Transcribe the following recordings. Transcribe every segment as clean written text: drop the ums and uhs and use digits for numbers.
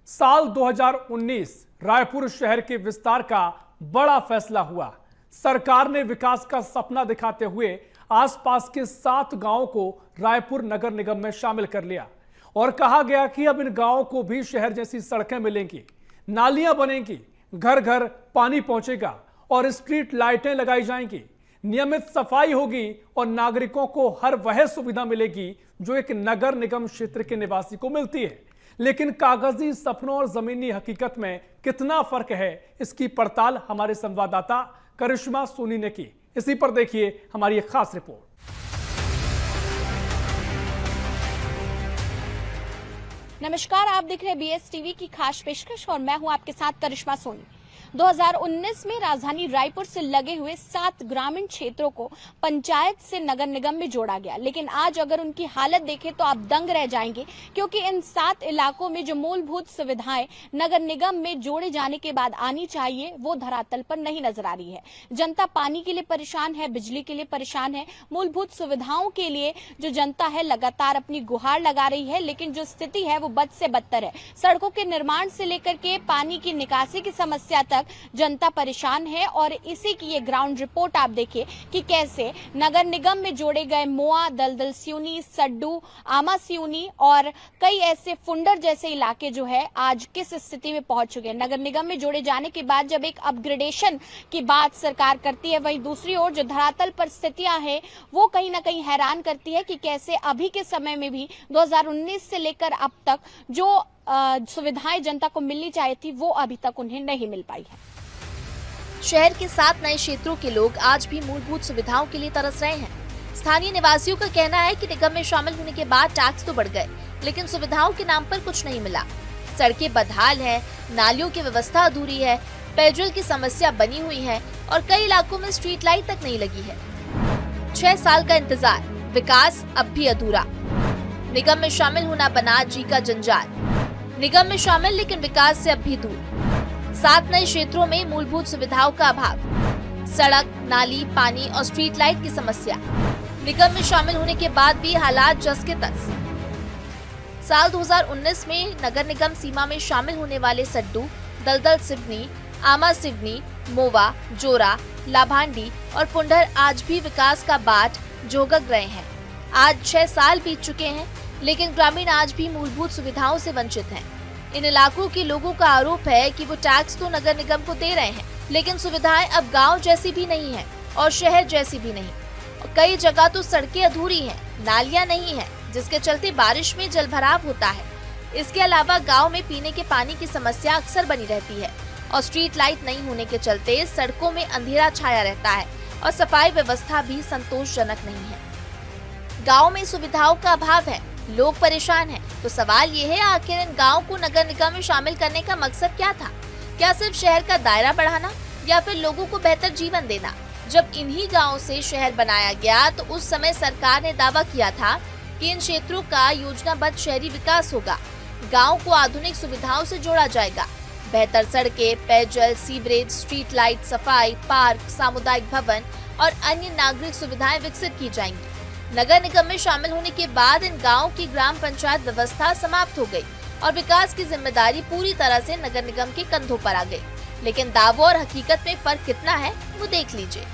साल 2019 रायपुर शहर के विस्तार का बड़ा फैसला हुआ। सरकार ने विकास का सपना दिखाते हुए आसपास के 7 गांवों को रायपुर नगर निगम में शामिल कर लिया और कहा गया कि अब इन गांवों को भी शहर जैसी सड़कें मिलेंगी, नालियां बनेंगी, घर घर पानी पहुंचेगा और स्ट्रीट लाइटें लगाई जाएंगी, नियमित सफाई होगी और नागरिकों को हर वह सुविधा मिलेगी जो एक नगर निगम क्षेत्र के निवासी को मिलती है। लेकिन कागजी सपनों और जमीनी हकीकत में कितना फर्क है, इसकी पड़ताल हमारे संवाददाता करिश्मा सोनी ने की। इसी पर देखिए हमारी एक खास रिपोर्ट। नमस्कार, आप देख रहे हैं बीएस टीवी की खास पेशकश और मैं हूं आपके साथ करिश्मा सोनी। 2019 में राजधानी रायपुर से लगे हुए 7 ग्रामीण क्षेत्रों को पंचायत से नगर निगम में जोड़ा गया, लेकिन आज अगर उनकी हालत देखें तो आप दंग रह जाएंगे, क्योंकि इन 7 इलाकों में जो मूलभूत सुविधाएं नगर निगम में जोड़े जाने के बाद आनी चाहिए वो धरातल पर नहीं नजर आ रही है। जनता पानी के लिए परेशान है, बिजली के लिए परेशान है, मूलभूत सुविधाओं के लिए जो जनता है लगातार अपनी गुहार लगा रही है, लेकिन जो स्थिति है वो बद से बदतर है। सड़कों के निर्माण से लेकर के पानी की निकासी की समस्या तक जनता परेशान है और इसी की ये ग्राउंड रिपोर्ट आप देखिए कि कैसे नगर निगम में जोड़े गए मोआ, दलदल सियूनी, सड्डू, आमा सियूनी और कई ऐसे फुंडर जैसे इलाके जो है आज किस स्थिति में पहुंच चुके हैं। नगर निगम में जोड़े जाने के बाद जब एक अपग्रेडेशन की बात सरकार करती है, वहीं दूसरी ओर जो धरातल पर स्थितियां हैं वो कहीं ना कहीं हैरान करती है कि कैसे अभी के समय में भी 2019 से लेकर अब तक जो सुविधाएं जनता को मिलनी चाहिए थी वो अभी तक उन्हें नहीं मिल पाई है। शहर के 7 नए क्षेत्रों के लोग आज भी मूलभूत सुविधाओं के लिए तरस रहे हैं। स्थानीय निवासियों का कहना है कि निगम में शामिल होने के बाद टैक्स तो बढ़ गए, लेकिन सुविधाओं के नाम पर कुछ नहीं मिला। सड़कें बदहाल हैं, नालियों की व्यवस्था अधूरी है, पेयजल की समस्या बनी हुई है और कई इलाकों में स्ट्रीट लाइट तक नहीं लगी है। 6 साल का इंतजार, विकास अब भी अधूरा। निगम में शामिल होना बना जी का जंजाल। निगम में शामिल लेकिन विकास से अब भी दूर। 7 नए क्षेत्रों में मूलभूत सुविधाओं का अभाव, सड़क, नाली, पानी और स्ट्रीट लाइट की समस्या। निगम में शामिल होने के बाद भी हालात जस के तस। साल 2019 में नगर निगम सीमा में शामिल होने वाले सड्डू, दलदल सिवनी, आमा सिवनी, मोवा, जोरा, लाभांडी और फुंडर आज भी विकास का बाट जोगक रहे हैं। आज 6 साल बीत चुके हैं, लेकिन ग्रामीण आज भी मूलभूत सुविधाओं से वंचित हैं। इन इलाकों के लोगों का आरोप है कि वो टैक्स तो नगर निगम को दे रहे हैं, लेकिन सुविधाएं अब गांव जैसी भी नहीं है और शहर जैसी भी नहीं। और कई जगह तो सड़कें अधूरी हैं, नालियां नहीं है, जिसके चलते बारिश में जलभराव होता है। इसके अलावा गाँव में पीने के पानी की समस्या अक्सर बनी रहती है और स्ट्रीट लाइट नहीं होने के चलते सड़कों में अंधेरा छाया रहता है और सफाई व्यवस्था भी संतोषजनक नहीं है। गाँव में सुविधाओं का अभाव है, लोग परेशान हैं। तो सवाल ये है, आखिर इन गाँव को नगर निगम में शामिल करने का मकसद क्या था? क्या सिर्फ शहर का दायरा बढ़ाना या फिर लोगों को बेहतर जीवन देना? जब इन्हीं गाँव से शहर बनाया गया तो उस समय सरकार ने दावा किया था कि इन क्षेत्रों का योजनाबद्ध शहरी विकास होगा, गाँव को आधुनिक सुविधाओं से जोड़ा जाएगा, बेहतर सड़कें, पेयजल, सीवरेज, स्ट्रीट लाइट, सफाई, पार्क, सामुदायिक भवन और अन्य नागरिक सुविधाएं विकसित की जाएंगी। नगर निगम में शामिल होने के बाद इन गाँव की ग्राम पंचायत व्यवस्था समाप्त हो गई और विकास की जिम्मेदारी पूरी तरह से नगर निगम के कंधों पर आ गई। लेकिन दावों और हकीकत में फर्क कितना है वो देख लीजिए।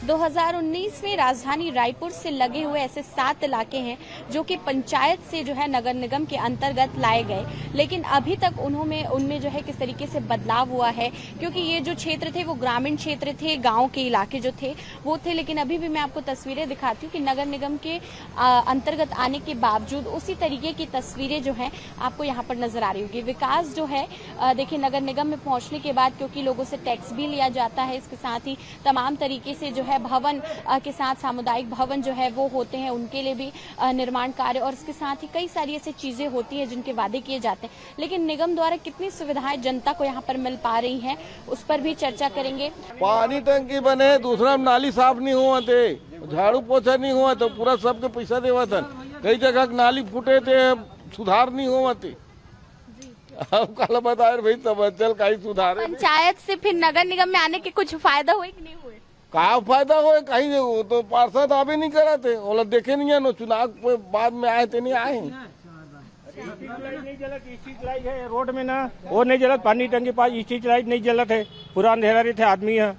2019 में राजधानी रायपुर से लगे हुए ऐसे 7 इलाके हैं जो कि पंचायत से जो है नगर निगम के अंतर्गत लाए गए, लेकिन अभी तक उनमें जो है किस तरीके से बदलाव हुआ है, क्योंकि ये जो क्षेत्र थे वो ग्रामीण क्षेत्र थे, गांव के इलाके जो थे वो थे। लेकिन अभी भी मैं आपको तस्वीरें दिखाती हूँ कि नगर निगम के अंतर्गत आने के बावजूद उसी तरीके की तस्वीरें जो है आपको यहाँ पर नजर आ रही होगी। विकास जो है देखिए नगर निगम में पहुंचने के बाद, क्योंकि लोगों से टैक्स भी लिया जाता है, इसके साथ ही तमाम तरीके से जो है भवन के साथ सामुदायिक भवन जो है वो होते हैं, उनके लिए भी निर्माण कार्य और इसके साथ ही कई सारी ऐसी चीजें होती हैं जिनके वादे किए जाते हैं। लेकिन निगम द्वारा कितनी सुविधाएं जनता को यहाँ पर मिल पा रही हैं उस पर भी चर्चा करेंगे। पानी टंकी बने, दूसरा नाली साफ नहीं हुआ थे, झाड़ू पोछा नहीं हुआ तो पूरा सबके पैसा देवा था। कई जगह नाली फूटे थे, सुधार नहीं हुआ थे। कल बताए भाई तब चल कहीं सुधार। पंचायत से फिर नगर निगम में आने के कुछ फायदा हुए कि नहीं हुए? का फायदा हो, कहीं तो पार्षद आवे नहीं करे थे, वो देखे नहीं है, चुनाव बाद में आए थे, नहीं आए। स्ट्रीट लाइट नहीं जलत, स्ट्रीट लाइट है रोड में ना, वो नहीं जलत। पानी टंकी पास स्ट्रीट लाइट नहीं जलत है, पूरा अंधेरा रहते आदमी है।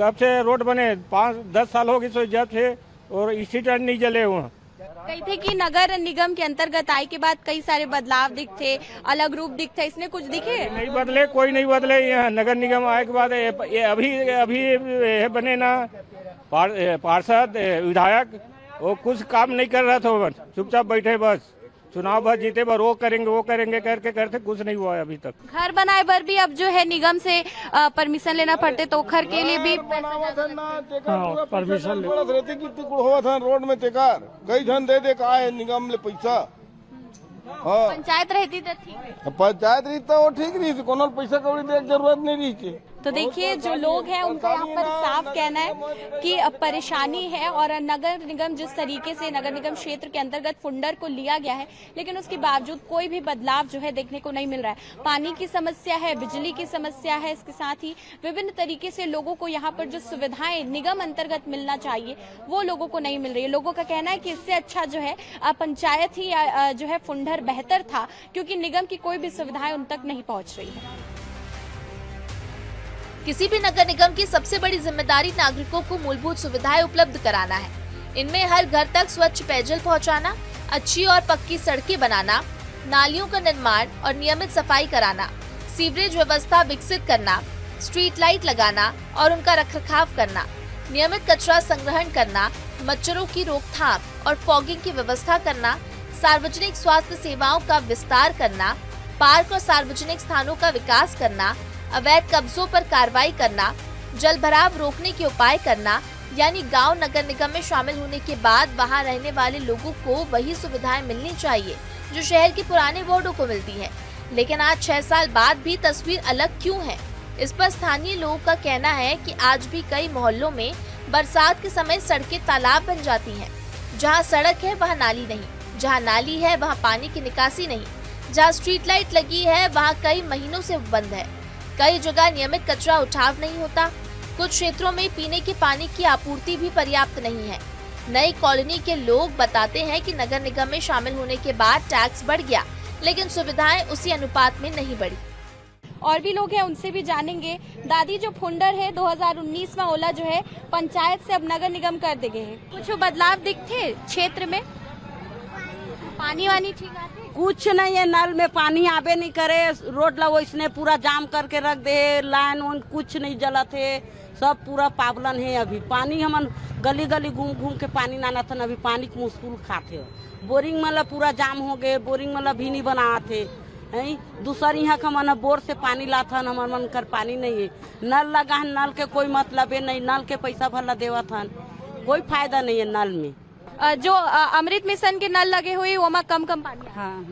कब से रोड बने 5-10 साल हो गए सो जब से, और स्ट्रीट लाइट नहीं जले हुए। कही थे कि नगर निगम के अंतर्गत आए के बाद कई सारे बदलाव दिखते, अलग रूप दिखते, इसने कुछ दिखे? नहीं बदले, कोई नहीं बदले। यहाँ नगर निगम आए के बाद ये अभी बने ना पार्षद विधायक, वो कुछ काम नहीं कर रहा था, चुपचाप बैठे बस चुनाव बस जीते बस वो करेंगे करके करते कुछ नहीं हुआ है अभी तक। घर बनाए बर भी अब जो है निगम से परमिशन लेना पड़ते, तो घर के लिए भी परमिशन रहते कितने हुआ था रोड में तेकार कई धन दे का है निगम ले पैसा। हाँ पंचायत रहती तो ठीक है, पंचायत रही तो वो ठीक रही थी, कोनो पैसा कौड़ी दे जरूरत नहीं रही थी। तो देखिए जो लोग हैं उनका यहाँ पर साफ कहना है कि परेशानी है, और नगर निगम जिस तरीके से नगर निगम क्षेत्र के अंतर्गत फुंडर को लिया गया है, लेकिन उसके बावजूद कोई भी बदलाव जो है देखने को नहीं मिल रहा है। पानी की समस्या है, बिजली की समस्या है, इसके साथ ही विभिन्न तरीके से लोगों को यहाँ पर जो सुविधाएं निगम अंतर्गत मिलना चाहिए वो लोगों को नहीं मिल रही है। लोगों का कहना है कि इससे अच्छा जो है पंचायत ही जो है फुंडर बेहतर था, क्योंकि निगम की कोई भी सुविधाएं उन तक नहीं पहुंच रही है। किसी भी नगर निगम की सबसे बड़ी जिम्मेदारी नागरिकों को मूलभूत सुविधाएं उपलब्ध कराना है। इनमें हर घर तक स्वच्छ पेयजल पहुंचाना, अच्छी और पक्की सड़कें बनाना, नालियों का निर्माण और नियमित सफाई कराना, सीवरेज व्यवस्था विकसित करना, स्ट्रीट लाइट लगाना और उनका रखरखाव करना, नियमित कचरा संग्रहण करना, मच्छरों की रोकथाम और फॉगिंग की व्यवस्था करना, सार्वजनिक स्वास्थ्य सेवाओं का विस्तार करना, पार्क और सार्वजनिक स्थानों का विकास करना, अवैध कब्जों पर कार्रवाई करना, जल भराव रोकने के उपाय करना, यानी गांव नगर निगम में शामिल होने के बाद वहां रहने वाले लोगों को वही सुविधाएं मिलनी चाहिए जो शहर के पुराने वार्डों को मिलती है। लेकिन आज 6 साल बाद भी तस्वीर अलग क्यों है? इस पर स्थानीय लोगों का कहना है कि आज भी कई मोहल्लों में बरसात के समय सड़कें तालाब बन जाती हैं। जहाँ सड़क है वहाँ नाली नहीं, जहाँ नाली है वहाँ पानी की निकासी नहीं, जहाँ स्ट्रीट लाइट लगी है वहाँ कई महीनों से बंद है। कई जगह नियमित कचरा उठाव नहीं होता। कुछ क्षेत्रों में पीने के पानी की आपूर्ति भी पर्याप्त नहीं है। नई कॉलोनी के लोग बताते हैं कि नगर निगम में शामिल होने के बाद टैक्स बढ़ गया, लेकिन सुविधाएं उसी अनुपात में नहीं बढ़ी। और भी लोग हैं, उनसे भी जानेंगे। दादी, जो फुंडर है 2019 में ओला जो है पंचायत से अब नगर निगम कर दे गए हैं, कुछ बदलाव दिखते क्षेत्र में? पानी वानी ठीक आते? कुछ नहीं है, नल में पानी आवे नहीं करे, रोड ला इसने पूरा जाम करके रख दे, लाइन उन कुछ नहीं जलत है, सब पूरा पावलन है। अभी पानी हमन गली गली घूम घूम के पानी नाना था, अभी पानी के मुश्किल खाते। बोरिंग मतलब पूरा जाम हो गए, बोरिंग मतलब भी नहीं बनाते हैं। दूसर यहाँ का मन बोर से पानी लाता हमारे मन कर पानी नहीं है। नल लगा है, नल के कोई मतलब है नहीं, नल के पैसा भरला देवा था, कोई फायदा नहीं है नल में। जो अमृत मिशन के नल लगे हुए वो में कम पानी। हाँ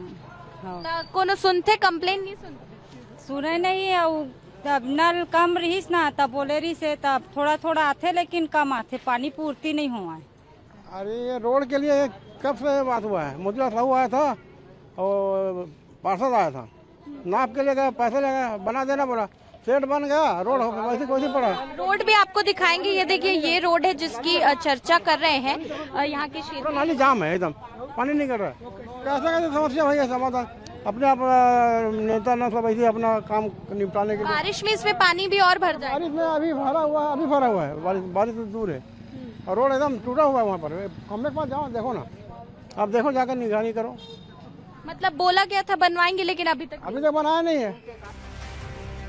हाँ कोनो सुनते कंप्लेन नहीं सुने नहीं है। तब नल कम रहीस ना, तब बोले रही से तब थोड़ा थोड़ा आते, लेकिन कम आते, पानी पूर्ति नहीं हुआ है। अरे ये रोड के लिए कब से बात हुआ है? मुद्रा साहू आया था और पार्षद आया था, नाप के लिए पैसे लगा बना देना बोला, सेट बन गया, रोड वैसे कोई पड़ा। रोड भी आपको दिखाएंगे। ये देखिए, ये रोड है जिसकी चर्चा कर रहे हैं यहाँ के क्षेत्र। नाली जाम है, एकदम पानी नहीं कर रहा है। कैसे समस्या भैया समाधान अपने आप नेता न सब ऐसे अपना काम निपटाने के लिए। बारिश में इसमें पानी भी और भर जाए। बारिश में अभी भरा हुआ है, बारिश तो दूर है और रोड एकदम टूटा हुआ है। वहाँ पर हमने के पास जाओ, देखो ना, आप देखो जाकर निगरानी करो। मतलब बोला गया था बनवाएंगे, लेकिन अभी तक बनाया नहीं है।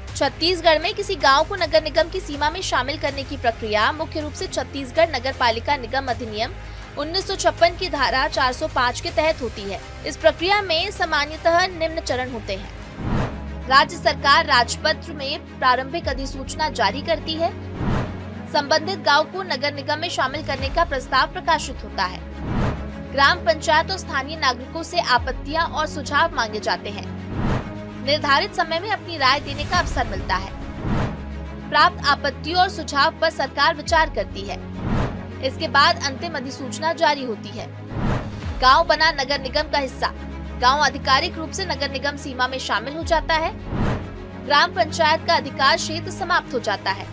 छत्तीसगढ़ में किसी गांव को नगर निगम की सीमा में शामिल करने की प्रक्रिया मुख्य रूप से छत्तीसगढ़ नगर पालिका निगम अधिनियम 1956 की धारा 405 के तहत होती है। इस प्रक्रिया में सामान्यतः निम्न चरण होते हैं। राज्य सरकार राजपत्र में प्रारंभिक अधिसूचना जारी करती है। संबंधित गांव को नगर निगम में शामिल करने का प्रस्ताव प्रकाशित होता है। ग्राम पंचायत और स्थानीय नागरिकों से आपत्तियां और सुझाव मांगे जाते हैं। निर्धारित समय में अपनी राय देने का अवसर मिलता है। प्राप्त आपत्तियों और सुझाव पर सरकार विचार करती है। इसके बाद अंतिम अधिसूचना जारी होती है। गांव बना नगर निगम का हिस्सा। गांव आधिकारिक रूप से नगर निगम सीमा में शामिल हो जाता है। ग्राम पंचायत का अधिकार क्षेत्र समाप्त हो जाता है।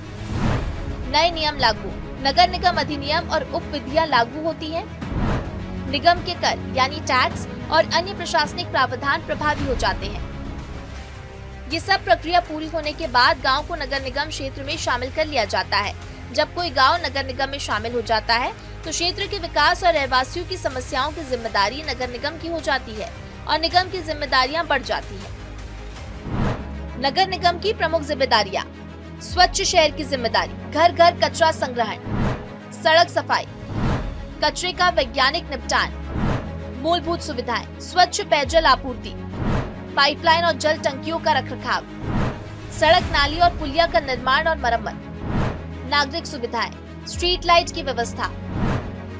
नए नियम लागू। नगर निगम अधिनियम और उप विधियां लागू होती हैं। निगम के कर यानी टैक्स और अन्य प्रशासनिक प्रावधान प्रभावी हो जाते हैं। ये सब प्रक्रिया पूरी होने के बाद गांव को नगर निगम क्षेत्र में शामिल कर लिया जाता है। जब कोई गांव नगर निगम में शामिल हो जाता है तो क्षेत्र के विकास और रहवासियों की समस्याओं की जिम्मेदारी नगर निगम की हो जाती है और निगम की जिम्मेदारियां बढ़ जाती है। नगर निगम की प्रमुख जिम्मेदारियां: स्वच्छ शहर की जिम्मेदारी, घर घर कचरा संग्रहण, सड़क सफाई, कचरे का वैज्ञानिक निपटान, मूलभूत सुविधाएं, स्वच्छ पेयजल आपूर्ति, पाइपलाइन और जल टंकियों का रखरखाव, सड़क नाली और पुलिया का निर्माण और मरम्मत, नागरिक सुविधाएं, स्ट्रीट लाइट की व्यवस्था,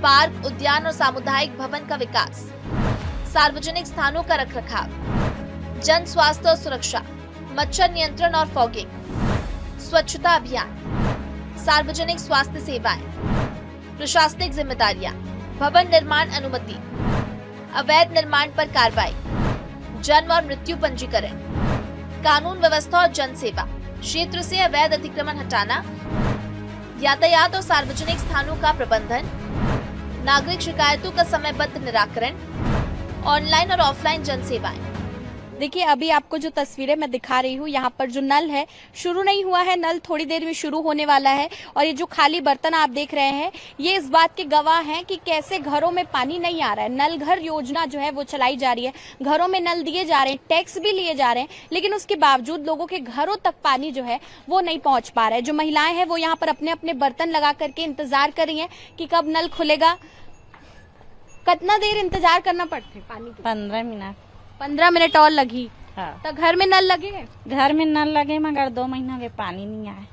पार्क, उद्यान और सामुदायिक भवन का विकास, सार्वजनिक स्थानों का रखरखाव, जन स्वास्थ्य और सुरक्षा, मच्छर नियंत्रण और फॉगिंग, स्वच्छता अभियान, सार्वजनिक स्वास्थ्य सेवाएं, प्रशासनिक जिम्मेदारियां, भवन निर्माण अनुमति, अवैध निर्माण पर कार्रवाई, जन्म और मृत्यु पंजीकरण, कानून व्यवस्था और जन सेवा, क्षेत्र से अवैध अतिक्रमण हटाना, यातायात और सार्वजनिक स्थानों का प्रबंधन, नागरिक शिकायतों का समयबद्ध निराकरण, ऑनलाइन और ऑफलाइन जन सेवाएं। देखिए, अभी आपको जो तस्वीरें मैं दिखा रही हूँ, यहाँ पर जो नल है शुरू नहीं हुआ है, नल थोड़ी देर में शुरू होने वाला है। और ये जो खाली बर्तन आप देख रहे हैं, ये इस बात के गवाह हैं कि कैसे घरों में पानी नहीं आ रहा है। नल घर योजना जो है वो चलाई जा रही है, घरों में नल दिए जा रहे हैं, टैक्स भी लिए जा रहे हैं, लेकिन उसके बावजूद लोगों के घरों तक पानी जो है वो नहीं पहुंच पा रहा है। जो महिलाएं हैं वो यहाँ पर अपने अपने बर्तन लगा करके इंतजार कर रही है कि कब नल खुलेगा। कितना देर इंतजार करना पड़ता है पानी के? 15 मिनट। 15 मिनट और लगी। हाँ। तो घर में नल लगे हैं? घर में नल लगे मगर 2 महीना के पानी नहीं आए।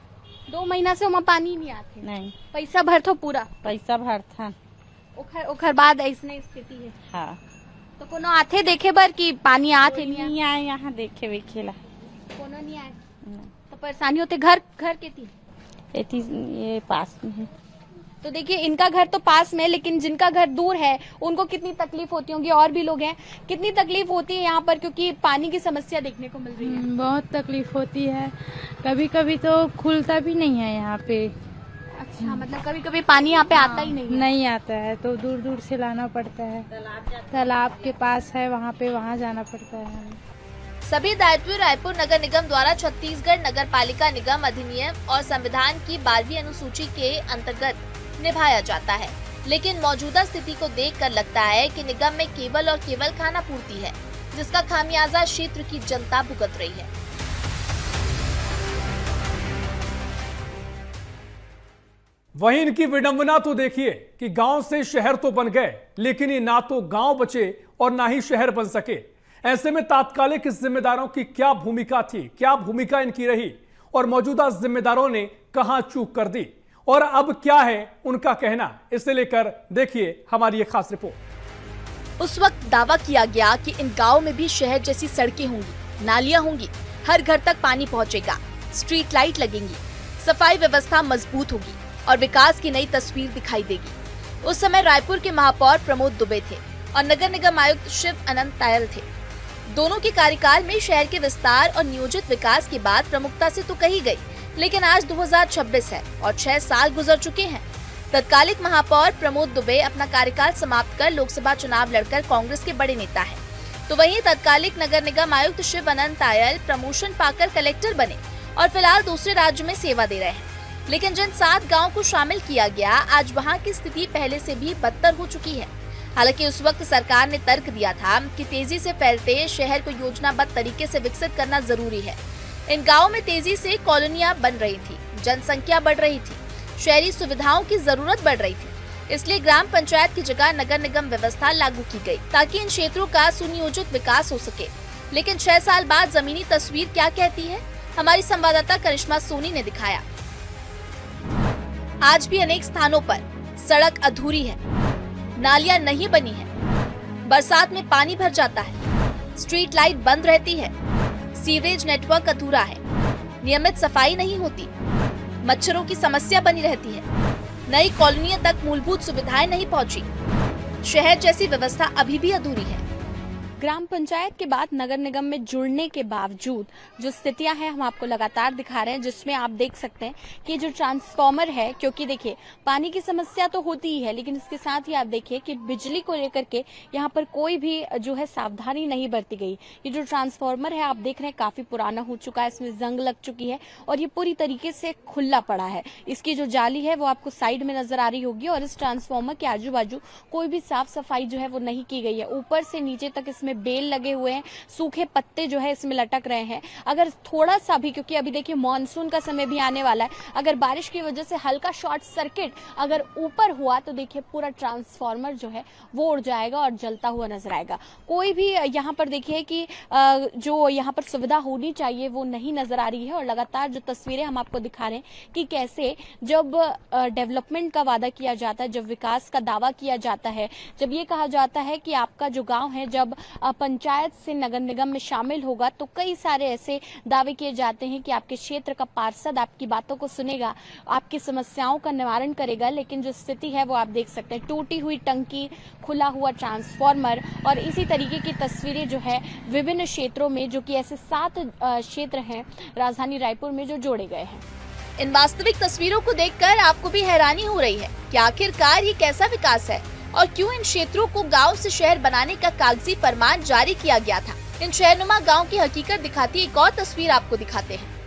2 महीना से वहाँ पानी नहीं आते? नहीं। पैसा भर तो पूरा पैसा भर था। ओखर बाद ऐसने स्थिति है। हाँ। तो कोनो आथे देखे बर कि पानी आते नहीं आए यहाँ देखे वेखेला? कोनो नहीं आए। तो परेशानी होते घर के थी? ये पास में है। तो देखिए, इनका घर तो पास में है, लेकिन जिनका घर दूर है उनको कितनी तकलीफ होती होगी। और भी लोग हैं, कितनी तकलीफ होती है यहाँ पर, क्योंकि पानी की समस्या देखने को मिल रही है। बहुत तकलीफ होती है, कभी कभी तो खुलता भी नहीं है यहाँ पे। अच्छा, मतलब कभी कभी पानी यहाँ पे आता ही नहीं है? नहीं आता है तो दूर दूर से लाना पड़ता है। तालाब के पास है वहाँ पे, वहाँ जाना पड़ता है। सभी दायित्व रायपुर नगर निगम द्वारा छत्तीसगढ़ नगर पालिका निगम अधिनियम और संविधान की 12वीं अनुसूची के अंतर्गत निभाया जाता है, लेकिन मौजूदा स्थिति को देखकर लगता है कि निगम में केवल और केवल खाना पूर्ति है, जिसका खामियाजा क्षेत्र की जनता भुगत रही है। वहीं इनकी विडंबना तो देखिए कि गांव से शहर तो बन गए, लेकिन ये ना तो गांव बचे और ना ही शहर बन सके। ऐसे में तात्कालिक जिम्मेदारों की क्या भूमिका थी, क्या भूमिका इनकी रही और मौजूदा जिम्मेदारों ने कहां चूक कर दी और अब क्या है उनका कहना, इसे लेकर देखिए हमारी ये खास रिपोर्ट। उस वक्त दावा किया गया कि इन गाँव में भी शहर जैसी सड़कें होंगी, नालियां होंगी, हर घर तक पानी पहुंचेगा, स्ट्रीट लाइट लगेंगी, सफाई व्यवस्था मजबूत होगी और विकास की नई तस्वीर दिखाई देगी। उस समय रायपुर के महापौर प्रमोद दुबे थे और नगर निगम आयुक्त शिव अनंत तायल थे। दोनों के कार्यकाल में शहर के विस्तार और नियोजित विकास की बात प्रमुखता से तो कही गई, लेकिन आज 2026 है और 6 साल गुजर चुके हैं। तत्कालिक महापौर प्रमोद दुबे अपना कार्यकाल समाप्त कर लोकसभा चुनाव लड़कर कांग्रेस के बड़े नेता हैं। तो वहीं तत्कालिक नगर निगम आयुक्त शिव अनंत तायल प्रमोशन पाकर कलेक्टर बने और फिलहाल दूसरे राज्य में सेवा दे रहे हैं। लेकिन जिन 7 गाँव को शामिल किया गया, आज वहाँ की स्थिति पहले से भी बदतर हो चुकी है। हालांकि उस वक्त सरकार ने तर्क दिया था कि तेजी से फैलते शहर को योजनाबद्ध तरीके से विकसित करना जरूरी है। इन गाँव में तेजी से कॉलोनियां बन रही थी, जनसंख्या बढ़ रही थी, शहरी सुविधाओं की जरूरत बढ़ रही थी, इसलिए ग्राम पंचायत की जगह नगर निगम व्यवस्था लागू की गई ताकि इन क्षेत्रों का सुनियोजित विकास हो सके। लेकिन 6 साल बाद जमीनी तस्वीर क्या कहती है, हमारी संवाददाता करिश्मा सोनी ने दिखाया। आज भी अनेक स्थानों पर सड़क अधूरी है, नालियां नहीं बनी है, बरसात में पानी भर जाता है, स्ट्रीट लाइट बंद रहती है, सीवरेज नेटवर्क अधूरा है, नियमित सफाई नहीं होती, मच्छरों की समस्या बनी रहती है, नई कॉलोनियों तक मूलभूत सुविधाएं नहीं पहुंची, शहर जैसी व्यवस्था अभी भी अधूरी है। ग्राम पंचायत के बाद नगर निगम में जुड़ने के बावजूद जो स्थितियां हैं हम आपको लगातार दिखा रहे हैं, जिसमें आप देख सकते हैं कि जो ट्रांसफार्मर है, क्योंकि देखिए पानी की समस्या तो होती ही है, लेकिन इसके साथ ही आप देखिए कि बिजली को लेकर के यहाँ पर कोई भी जो है सावधानी नहीं बरती गई। ये जो ट्रांसफार्मर है आप देख रहे हैं काफी पुराना हो चुका है, इसमें जंग लग चुकी है और ये पूरी तरीके से खुला पड़ा है। इसकी जो जाली है वो आपको साइड में नजर आ रही होगी और इस ट्रांसफार्मर के आजू बाजू कोई भी साफ सफाई जो है वो नहीं की गई है। ऊपर से नीचे तक इसमें बेल लगे हुए हैं, सूखे पत्ते जो है इसमें लटक रहे हैं। अगर थोड़ा सा भी, क्योंकि अभी देखिए मॉनसून का समय भी आने वाला है, अगर बारिश की वजह से हल्का शॉर्ट सर्किट अगर ऊपर हुआ तो देखिए पूरा ट्रांसफार्मर जो है वो उड़ जाएगा और जलता हुआ नजर आएगा। कोई भी यहाँ पर देखिए कि जो यहाँ पर सुविधा होनी चाहिए वो नहीं नजर आ रही है। और लगातार जो तस्वीरें हम आपको दिखा रहे हैं कि कैसे जब डेवलपमेंट का वादा किया जाता है, जब विकास का दावा किया जाता है, जब ये कहा जाता है कि आपका जो गांव है जब पंचायत से नगर निगम में शामिल होगा तो कई सारे ऐसे दावे किए जाते हैं कि आपके क्षेत्र का पार्षद आपकी बातों को सुनेगा, आपकी समस्याओं का निवारण करेगा। लेकिन जो स्थिति है वो आप देख सकते हैं, टूटी हुई टंकी, खुला हुआ ट्रांसफार्मर और इसी तरीके की तस्वीरें जो है विभिन्न क्षेत्रों में, जो कि ऐसे 7 क्षेत्र हैं राजधानी रायपुर में जो जोड़े गए हैं। इन वास्तविक तस्वीरों को देखकर आपको भी हैरानी हो रही है कि आखिरकार ये कैसा विकास है और क्यों इन क्षेत्रों को गांव से शहर बनाने का कागजी फरमान जारी किया गया था। इन शहरनुमा गांव की हकीकत दिखाती एक और तस्वीर आपको दिखाते हैं।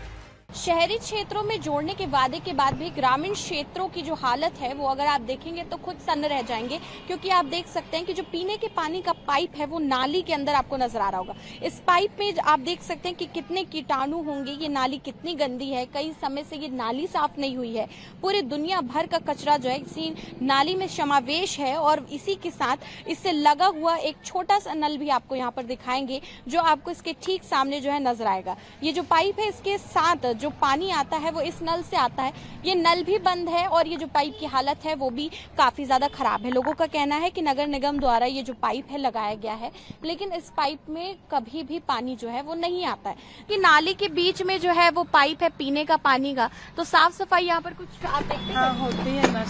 शहरी क्षेत्रों में जोड़ने के वादे के बाद भी ग्रामीण क्षेत्रों की जो हालत है वो अगर आप देखेंगे तो खुद सन्न रह जाएंगे, क्योंकि आप देख सकते हैं कि जो पीने के पानी का पाइप है वो नाली के अंदर आपको नजर आ रहा होगा। इस पाइप में आप देख सकते हैं कि कितने कीटाणु होंगे, ये नाली कितनी गंदी है, कई समय से ये नाली साफ नहीं हुई है। पूरी दुनिया भर का कचरा जो है इसी नाली में समावेश है और इसी के साथ इससे लगा हुआ एक छोटा सा नल भी आपको यहाँ पर दिखाएंगे, जो आपको इसके ठीक सामने जो है नजर आएगा। ये जो पाइप है इसके साथ जो पानी आता है वो इस नल से आता है। ये नल भी बंद है और ये जो पाइप की हालत है वो भी काफी ज्यादा खराब है। लोगों का कहना है कि नगर निगम द्वारा ये जो पाइप है लगाया गया है, लेकिन इस पाइप में कभी भी पानी जो है वो नहीं आता है। कि नाली के बीच में जो है वो पाइप है पीने का पानी का, तो साफ सफाई यहाँ पर कुछ आप देखते हैं? हाँ, होती है ना,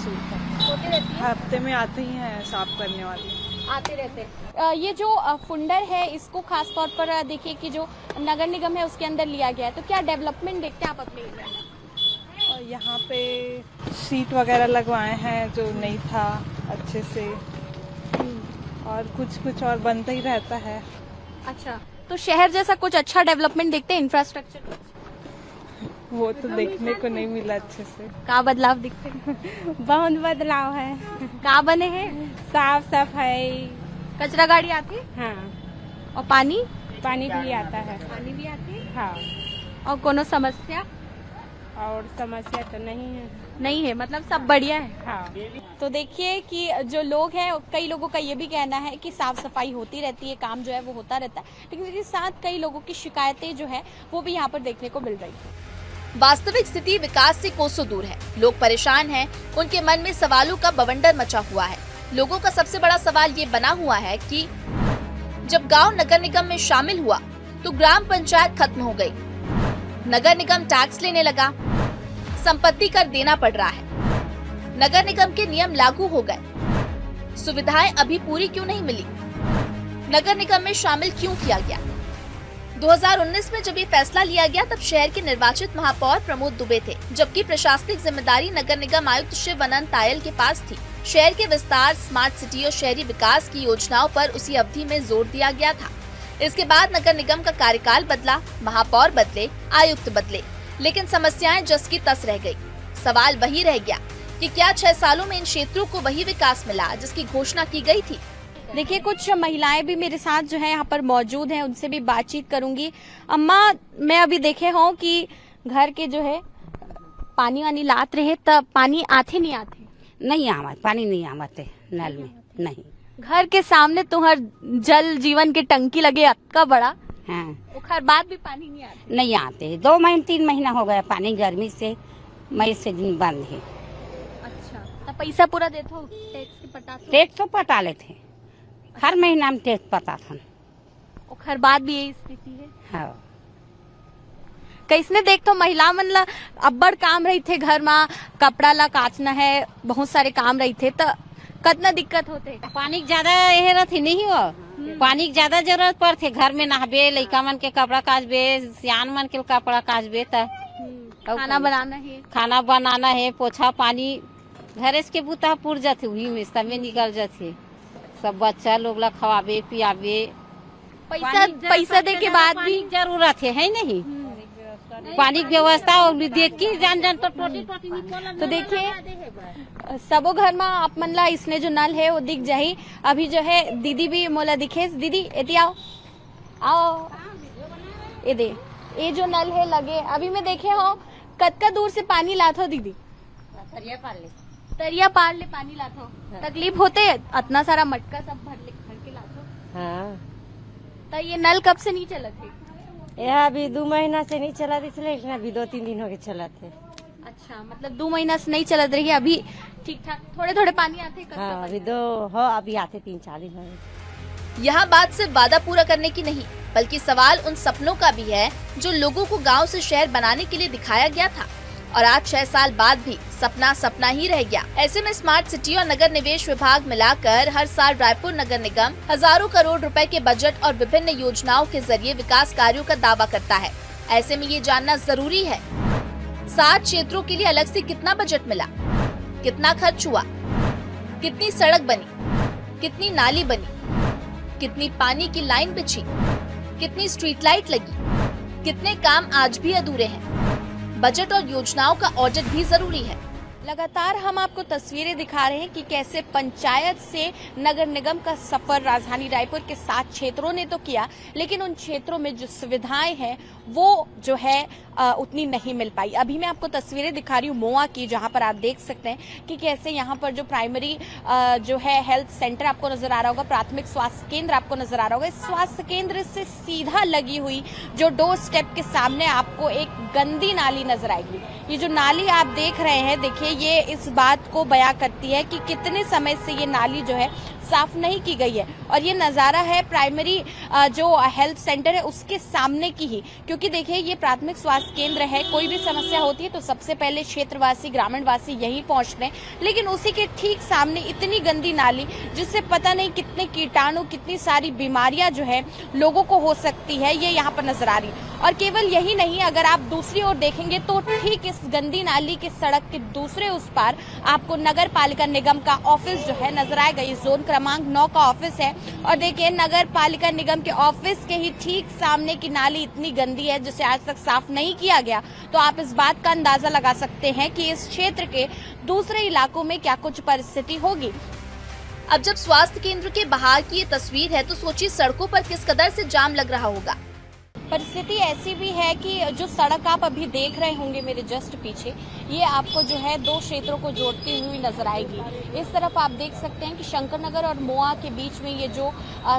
होती रहती है, हफ्ते में आते ही हैं साफ करने वाले, आते रहते हैं। ये जो फुंडर है इसको खास तौर पर देखिए कि जो नगर निगम है उसके अंदर लिया गया है, तो क्या डेवलपमेंट देखते हैं आप अपने एरिया में? और यहाँ पे सीट वगैरह लगवाए हैं जो नहीं था अच्छे से, और कुछ और बनता ही रहता है। अच्छा, तो शहर जैसा कुछ अच्छा डेवलपमेंट देखते हैं इंफ्रास्ट्रक्चर? वो तो देखने को नहीं मिला अच्छे से। क्या बदलाव दिखते हैं? बहुत बदलाव है। क्या बने हैं? साफ सफाई, कचरा गाड़ी आती है? हाँ, और पानी भी आता है। पानी भी आती है? हाँ, और कोनो समस्या? और समस्या तो नहीं है, मतलब सब बढ़िया है। हाँ। तो देखिए कि जो लोग हैं, कई लोगों का ये भी कहना है कि साफ सफाई होती रहती है, काम जो है वो होता रहता है, लेकिन इसके साथ कई लोगों की शिकायतें जो है वो भी यहाँ पर देखने को मिल रही है। वास्तविक स्थिति विकास से कोसों दूर है। लोग परेशान हैं, उनके मन में सवालों का बवंडर मचा हुआ है। लोगों का सबसे बड़ा सवाल ये बना हुआ है कि जब गांव नगर निगम में शामिल हुआ तो ग्राम पंचायत खत्म हो गई, नगर निगम टैक्स लेने लगा, संपत्ति कर देना पड़ रहा है, नगर निगम के नियम लागू हो गए, सुविधाएं अभी पूरी क्यों नहीं मिली, नगर निगम में शामिल क्यों किया गया। 2019 में जब ये फैसला लिया गया तब शहर के निर्वाचित महापौर प्रमोद दुबे थे, जबकि प्रशासनिक जिम्मेदारी नगर निगम आयुक्त शिव अनंत तायल के पास थी। शहर के विस्तार, स्मार्ट सिटी और शहरी विकास की योजनाओं पर उसी अवधि में जोर दिया गया था। इसके बाद नगर निगम का कार्यकाल बदला, महापौर बदले, आयुक्त बदले, लेकिन समस्याएं जस की तस रह गई। सवाल वही रह गया कि क्या 6 सालों में इन क्षेत्रों को वही विकास मिला जिसकी घोषणा की गई थी। देखिए कुछ महिलाएं भी मेरे साथ जो है यहाँ पर मौजूद हैं, उनसे भी बातचीत करूंगी। अम्मा, मैं अभी देखे हूँ कि घर के जो है पानी वानी लात रहे, तब पानी आते नहीं आते? नहीं आवा, पानी नहीं आवाते नल में, नहीं। घर के सामने तुम्हार जल जीवन के टंकी लगे अतका बड़ा, हाँ, उखर बाद भी पानी नहीं आते? नहीं आते। 2 महीने 3 महीना हो गया पानी गर्मी से, मई से दिन बंद है। अच्छा, तो पैसा पूरा देते हो? टैक्स के पटा? टैक्स तो पटा लेते, हर महीना में टैक्स पता था। उखर बाद भी यही स्थिति है? हाँ। कैसने देख तो महिला मन ला अब्बड़ काम रही थे, घर में कपड़ा ला काचना है, बहुत सारे काम रही थे, तो कितना दिक्कत होते? पानी ज्यादा यह रहती नहीं हो, पानी की ज्यादा जरूरत पड़ते, घर में नहाबे, लड़का मन के कपड़ा काचबे, सियान मन के कपड़ा काचबे, खाना बनाना है, पोछा पानी घरे के बूता पुर जाते, वही में सब में निकल जाते, सब बच्चा लोग ला खवाबे पियाबे। पैसा दे के बाद भी जरूरत है नहीं, पानी की व्यवस्था और देख के जान तो टोटी तो देखिए सबो घर में आप मन ला इसने जो नल है वो दिख जाही। अभी जो है दीदी भी मोला दिखे, दीदी एती आओ आओ, ये दे, ये जो नल है लगे, अभी मैं देखे हो कतका दूर से पानी लात हो दीदी, तरिया पार ले पानी लात हो, तकलीफ होते इतना सारा मटका सब भर के लात हो। हाँ, तो ये नल कब से नहीं चलत है? यह अभी 2 महीना से नहीं चला, इसलिए अभी 2-3 दिन हो गए चला थे। अच्छा, मतलब 2 महीना से नहीं चलत रही है, अभी ठीक ठाक थोड़े थोड़े पानी आते? हाँ, अभी अभी आते 3-4 दिन हो गए। यहाँ बात सिर्फ वादा पूरा करने की नहीं, बल्कि सवाल उन सपनों का भी है जो लोगों को गांव से शहर बनाने के लिए दिखाया गया था और आज 6 साल बाद भी सपना सपना ही रह गया। ऐसे में स्मार्ट सिटी और नगर निवेश विभाग मिलाकर हर साल रायपुर नगर निगम हजारों करोड़ रुपए के बजट और विभिन्न योजनाओं के जरिए विकास कार्यों का दावा करता है। ऐसे में ये जानना जरूरी है 7 क्षेत्रों के लिए अलग से कितना बजट मिला, कितना खर्च हुआ, कितनी सड़क बनी, कितनी नाली बनी, कितनी पानी की लाइन बिछी, कितनी स्ट्रीट लाइट लगी, कितने काम आज भी अधूरे हैं। बजट और योजनाओं का ऑडिट भी जरूरी है। लगातार हम आपको तस्वीरें दिखा रहे हैं कि कैसे पंचायत से नगर निगम का सफर राजधानी रायपुर के 7 क्षेत्रों ने तो किया, लेकिन उन क्षेत्रों में जो सुविधाएं हैं वो जो है उतनी नहीं मिल पाई। अभी मैं आपको तस्वीरें दिखा रही हूँ मोआ की, जहां पर आप देख सकते हैं कि कैसे यहाँ पर जो प्राइमरी जो है हेल्थ सेंटर आपको नजर आ रहा होगा, प्राथमिक स्वास्थ्य केंद्र आपको नजर आ रहा होगा। इस स्वास्थ्य केंद्र से सीधा लगी हुई जो डोर स्टेप के सामने आपको एक गंदी नाली नजर आएगी। ये जो नाली आप देख रहे हैं, देखिए ये इस बात को बयां करती है कि कितने समय से ये नाली जो है साफ नहीं की गई है। और ये नजारा है प्राइमरी जो हेल्थ सेंटर है उसके सामने की ही, क्योंकि देखिए ये प्राथमिक स्वास्थ्य केंद्र है, कोई भी समस्या होती है तो सबसे पहले क्षेत्रवासी ग्रामीणवासी यहीं पहुंचते हैं, लेकिन उसी के ठीक सामने इतनी गंदी नाली जिससे पता नहीं कितने कीटाणु, कितनी सारी बीमारियां जो है लोगों को हो सकती है, ये यहाँ पर नजर आ रही है। और केवल यही नहीं, अगर आप दूसरी ओर देखेंगे तो ठीक इस गंदी नाली के सड़क के दूसरे उस पार आपको नगर पालिका निगम का ऑफिस जो है नजर आएगा। ये जोन क्रमांक 9 का ऑफिस है और देखिए नगर पालिका निगम के ऑफिस के ही ठीक सामने की नाली इतनी गंदी है जिसे आज तक साफ नहीं किया गया। तो आप इस बात का अंदाजा लगा सकते हैं कि इस क्षेत्र के दूसरे इलाकों में क्या कुछ परिस्थिति होगी। अब जब स्वास्थ्य केंद्र के बाहर की ये तस्वीर है तो सोचिए सड़कों पर किस कदर से जाम लग रहा होगा। परिस्थिति ऐसी भी है कि जो सड़क आप अभी देख रहे होंगे मेरे जस्ट पीछे, ये आपको जो है 2 क्षेत्रों को जोड़ती हुई नजर आएगी। इस तरफ आप देख सकते हैं कि शंकर नगर और मोआ के बीच में ये जो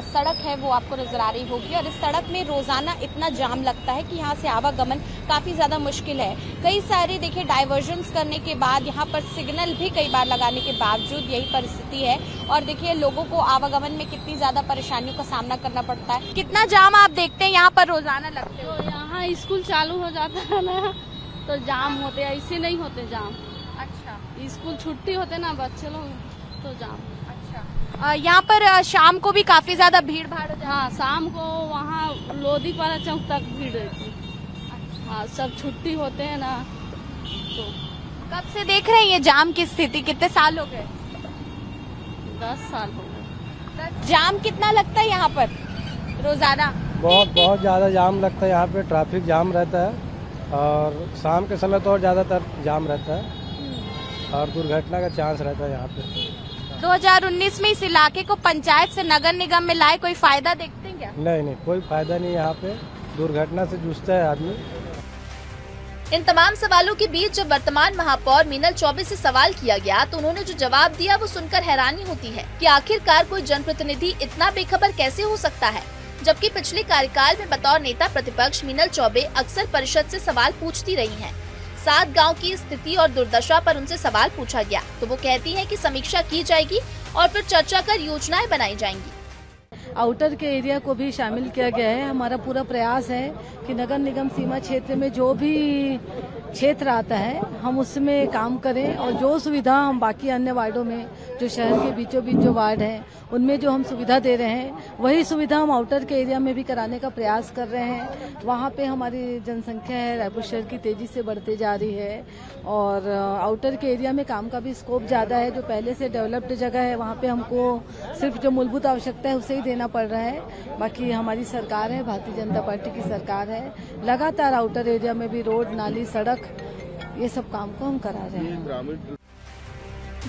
सड़क है वो आपको नजर आ रही होगी और इस सड़क में रोजाना इतना जाम लगता है कि यहाँ से आवागमन काफी ज्यादा मुश्किल है। कई सारे देखिए डाइवर्जन करने के बाद, यहाँ पर सिग्नल भी कई बार लगाने के बावजूद यही परिस्थिति है और देखिए लोगों को आवागमन में कितनी ज्यादा परेशानियों का सामना करना पड़ता है। कितना जाम आप देखते हैं यहाँ पर रोजाना लगते हो? तो यहाँ स्कूल चालू हो जाता है ना तो जाम होते हैं, ऐसे नहीं होते जाम। अच्छा, स्कूल छुट्टी होते ना बच्चे लोग तो जाम। अच्छा, यहाँ पर शाम को भी काफी ज्यादा भीड़ भाड़ हो जाती है? हाँ, शाम को वहाँ लोधीपाड़ा चौक तक भीड़ रहती है। हाँ, सब छुट्टी होते हैं ना। तो कब से देख रहे हैं ये जाम की स्थिति? कितने साल हो गए? 10 साल हो गए। जाम कितना लगता है यहाँ पर रोजाना? बहुत ज़्यादा जाम लगता है यहाँ पे, ट्रैफिक जाम रहता है और शाम के समय तो और ज़्यादातर जाम रहता है और दुर्घटना का चांस रहता है यहाँ पे। 2019 में इस इलाके को पंचायत से नगर निगम में लाए, कोई फायदा देखते हैं क्या? नहीं, कोई फायदा नहीं। यहाँ पे दुर्घटना से जूझता है आदमी। इन तमाम सवालों के बीच जब वर्तमान महापौर मीनल चौबे से सवाल किया गया तो उन्होंने जो जवाब दिया वो सुनकर हैरानी होती है कि आखिरकार कोई जनप्रतिनिधि इतना बेखबर कैसे हो सकता है, जबकि पिछले कार्यकाल में बतौर नेता प्रतिपक्ष मीनल चौबे अक्सर परिषद से सवाल पूछती रही हैं। 7 गांव की स्थिति और दुर्दशा पर उनसे सवाल पूछा गया तो वो कहती हैं कि समीक्षा की जाएगी और फिर चर्चा कर योजनाएं बनाई जाएंगी। आउटर के एरिया को भी शामिल किया गया है। हमारा पूरा प्रयास है कि नगर निगम सीमा क्षेत्र में जो भी क्षेत्र आता है हम उसमें काम करें और जो सुविधा हम बाकी अन्य वार्डों में जो शहर के बीचों बीच जो वार्ड हैं उनमें जो हम सुविधा दे रहे हैं वही सुविधा हम आउटर के एरिया में भी कराने का प्रयास कर रहे हैं। वहाँ पे हमारी जनसंख्या है रायपुर शहर की तेजी से बढ़ते जा रही है और आउटर के एरिया में काम का भी स्कोप ज़्यादा है। जो पहले से डेवलप्ड जगह है वहाँ पे हमको सिर्फ जो मूलभूत आवश्यकता है उसे ही देना पड़ रहा है। बाकी हमारी सरकार है, भारतीय जनता पार्टी की सरकार है, लगातार आउटर एरिया में भी रोड, नाली, सड़क, ये सब काम को हम करा रहे हैं।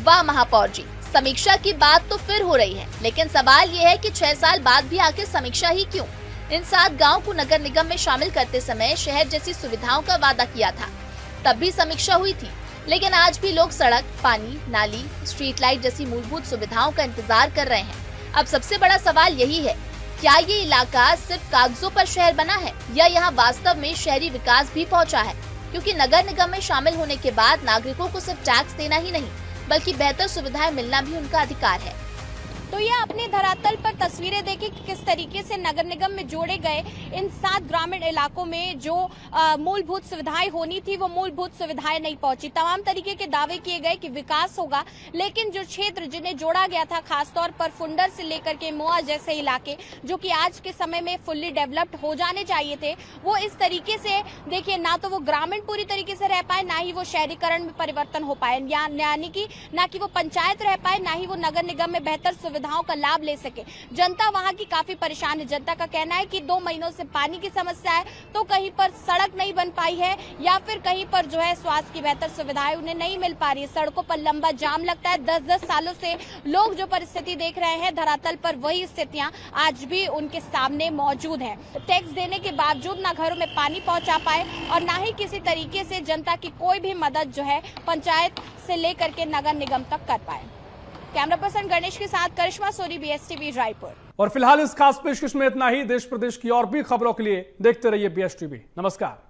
वाह महापौर जी, समीक्षा की बात तो फिर हो रही है, लेकिन सवाल ये है कि 6 साल बाद भी आखिर समीक्षा ही क्यों? इन 7 गांव को नगर निगम में शामिल करते समय शहर जैसी सुविधाओं का वादा किया था, तब भी समीक्षा हुई थी, लेकिन आज भी लोग सड़क, पानी, नाली, स्ट्रीट लाइट जैसी मूलभूत सुविधाओं का इंतजार कर रहे हैं। अब सबसे बड़ा सवाल यही है, क्या ये इलाका सिर्फ कागजों पर शहर बना है या यहाँ वास्तव में शहरी विकास भी पहुँचा है? क्योंकि नगर निगम में शामिल होने के बाद नागरिकों को सिर्फ टैक्स देना ही नहीं बल्कि बेहतर सुविधाएं मिलना भी उनका अधिकार है। तो ये अपने धरातल पर तस्वीरें देखिए कि किस तरीके से नगर निगम में जोड़े गए इन 7 ग्रामीण इलाकों में जो मूलभूत सुविधाएं होनी थी वो मूलभूत सुविधाएं नहीं पहुंची। तमाम तरीके के दावे किए गए कि विकास होगा, लेकिन जो क्षेत्र जिन्हें जोड़ा गया था, खासतौर पर फुंडर से लेकर के मोआ जैसे इलाके जो कि आज के समय में फुल्ली डेवलप्ड हो जाने चाहिए थे, वो इस तरीके से देखिए ना तो वो ग्रामीण पूरी तरीके से रह पाए, ना ही वो शहरीकरण में परिवर्तन हो पाए, यानी कि ना कि वो पंचायत रह पाए, ना ही वो नगर निगम में बेहतर सुविधाओं का लाभ ले सके। जनता वहां की काफी परेशान है। जनता का कहना है कि 2 महीनों से पानी की समस्या है, तो कहीं पर सड़क नहीं बन पाई है या फिर कहीं पर जो है स्वास्थ्य की बेहतर सुविधाएं उन्हें नहीं मिल पा रही है। सड़कों पर लंबा जाम लगता है। 10-10 सालों से लोग जो परिस्थिति देख रहे हैं धरातल पर, वही स्थितियां आज भी उनके सामने मौजूद है। टैक्स देने के बावजूद ना घरों में पानी पहुंचा पाए और ना ही किसी तरीके से जनता की कोई भी मदद जो है पंचायत से लेकर के नगर निगम तक कर पाए। कैमरा पर्सन गणेश के साथ करिश्मा सोनी, BSTV रायपुर। और फिलहाल इस खास पेशकश में इतना ही। देश प्रदेश की और भी खबरों के लिए देखते रहिए BSTV। नमस्कार।